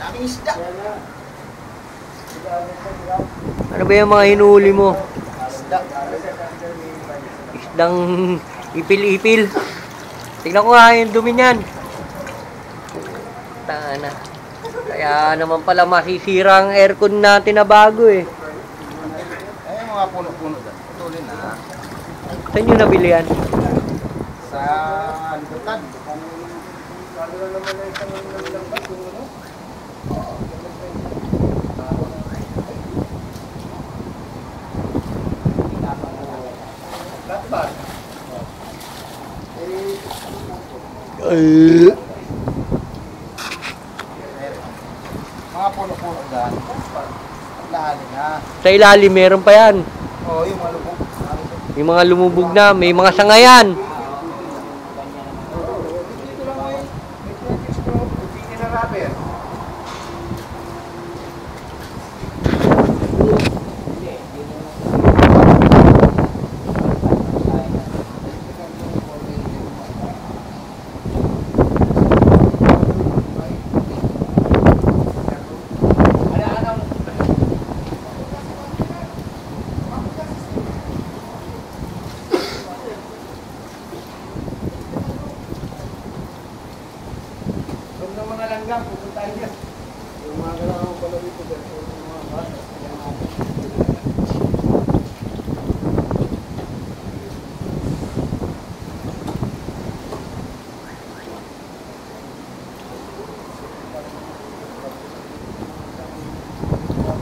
Daming isda. Ano ba yung mga hinuli mo? Isda. Isdang ipil-ipil. Tignan ko nga yung dumi niyan. Tana. Kaya naman pala masisira ang aircon natin na bago eh. Ay, mga puno-puno dyan. Putulin na. Saan nyo nabili yan? Sa Libutan. Mga puno-puno dyan. Lahanin na. Sa ilalim meron pa yan. Oo, yung mga lubog. Yung mga lumubog na, may mga sangayan. Dito lang ay may 20 straw. Bigyan na rubber. Huwag na mga langgam, pupunta tayo dyan. Yung mga kailangan pala dito dyan. Yung mga bata.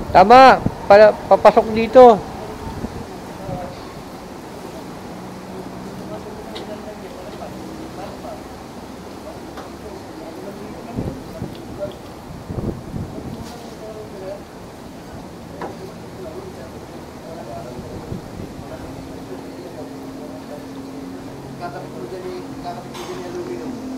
Tama, papasok dito. Kakapit mo dyan yung aluminum.